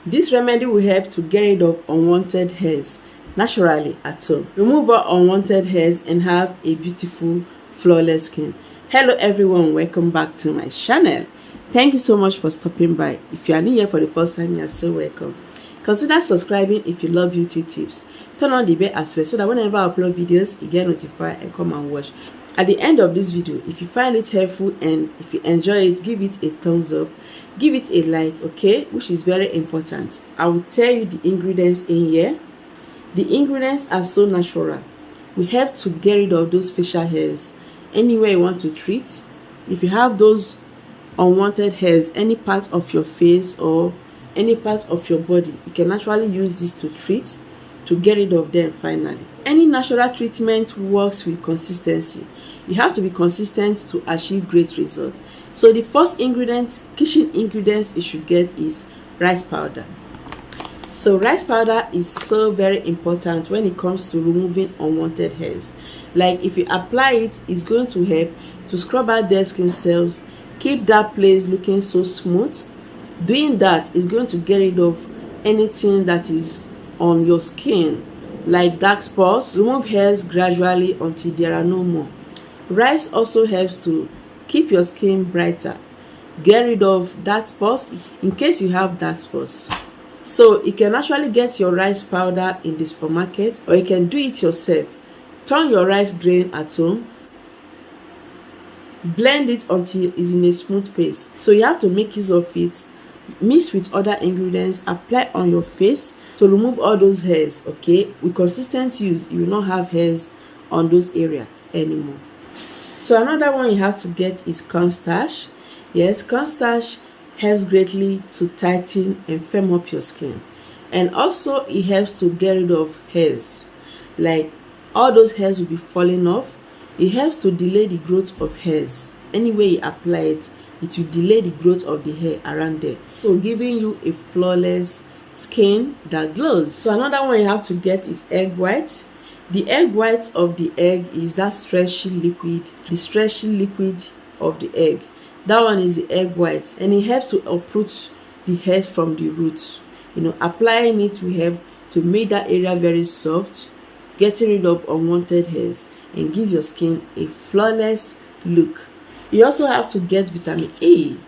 This remedy will help to get rid of unwanted hairs naturally at home. Remove all unwanted hairs and have a beautiful, flawless skin. Hello everyone, welcome back to my channel. Thank you so much for stopping by. If you are new here for the first time, you are so welcome. Consider subscribing if you love beauty tips. Turn on the bell as well so that whenever I upload videos, you get notified and come and watch. At the end of this video, if you find it helpful and if you enjoy it, give it a thumbs up, give it a like, okay, which is very important. I will tell you the ingredients in here. The ingredients are so natural. We help to get rid of those facial hairs anywhere you want to treat. If you have those unwanted hairs, any part of your face or any part of your body, you can actually use this to treat, to get rid of them finally. Any natural treatment works with consistency. You have to be consistent to achieve great results. So the first ingredient, kitchen ingredients you should get is rice powder. So rice powder is so very important when it comes to removing unwanted hairs. Like if you apply it, it's going to help to scrub out dead skin cells, keep that place looking so smooth. Doing that is going to get rid of anything that is on your skin, like dark spots. Remove hairs gradually until there are no more. Rice also helps to keep your skin brighter, get rid of dark spots in case you have dark spots. So you can actually get your rice powder in the supermarket, or you can do it yourself. Turn your rice grain at home, blend it until it's in a smooth paste. So you have to make use of it, mix with other ingredients, apply on your face to remove all those hairs. Okay, with consistent use, you will not have hairs on those areas anymore. So another one you have to get is cornstarch. Yes, cornstarch helps greatly to tighten and firm up your skin, and also it helps to get rid of hairs. Like all those hairs will be falling off. It helps to delay the growth of hairs. Anyway you apply it, it will delay the growth of the hair around there, so giving you a flawless skin that glows. So another one you have to get is egg white. The egg white of the egg is that stretchy liquid, the stretchy liquid of the egg. That one is the egg white, and it helps to uproot the hairs from the roots. Applying it will help to make that area very soft, getting rid of unwanted hairs, and give your skin a flawless look. You also have to get vitamin E.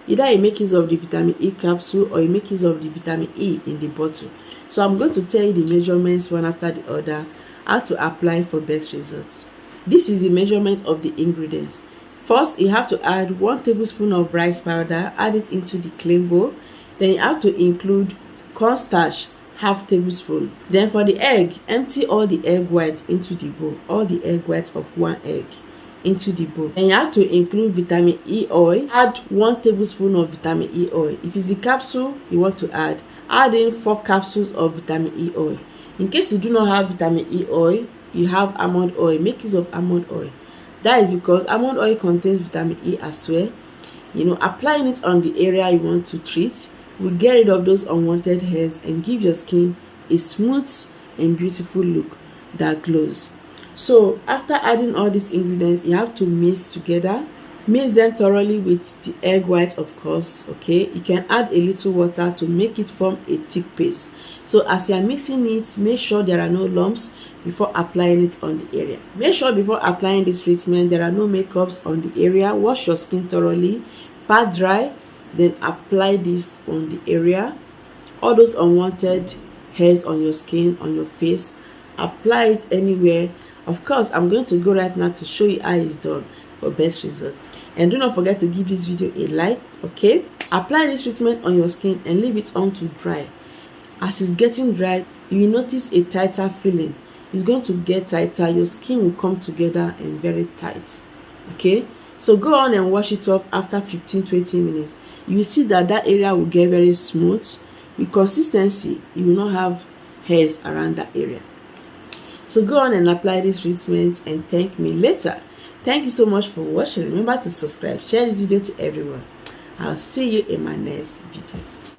Either you make use of the vitamin E capsule or you make use of the vitamin E in the bottle. So I'm going to tell you the measurements one after the other, how to apply for best results. This is the measurement of the ingredients. First, you have to add 1 tablespoon of rice powder, add it into the clean bowl. Then you have to include cornstarch, half tablespoon. Then for the egg, empty all the egg whites into the bowl, all the egg whites of 1 egg into the bowl. And you have to include vitamin E oil. Add 1 tablespoon of vitamin E oil. If it's the capsule you want to add in 4 capsules of vitamin E oil. In case you do not have vitamin E oil, you have almond oil, make use of almond oil. That is because almond oil contains vitamin E as well. Applying it on the area you want to treat will get rid of those unwanted hairs and give your skin a smooth and beautiful look that glows. So after adding all these ingredients, you have to mix together. Mix them thoroughly with the egg white, of course. Okay, you can add a little water to make it form a thick paste. So as you are mixing it, make sure there are no lumps before applying it on the area. Make sure before applying this treatment there are no makeups on the area. Wash your skin thoroughly, pat dry, then apply this on the area. All those unwanted hairs on your skin, on your face, apply it anywhere. Of course, I'm going to go right now to show you how it's done for best result. And do not forget to give this video a like. Okay, apply this treatment on your skin and leave it on to dry. As it's getting dry, you will notice a tighter feeling. It's going to get tighter, your skin will come together and very tight. Okay, so go on and wash it off after 15-20 minutes. You will see that area will get very smooth. With consistency, you will not have hairs around that area. So go on and apply this treatment and thank me later. Thank you so much for watching. Remember to subscribe, share this video to everyone. I'll see you in my next video.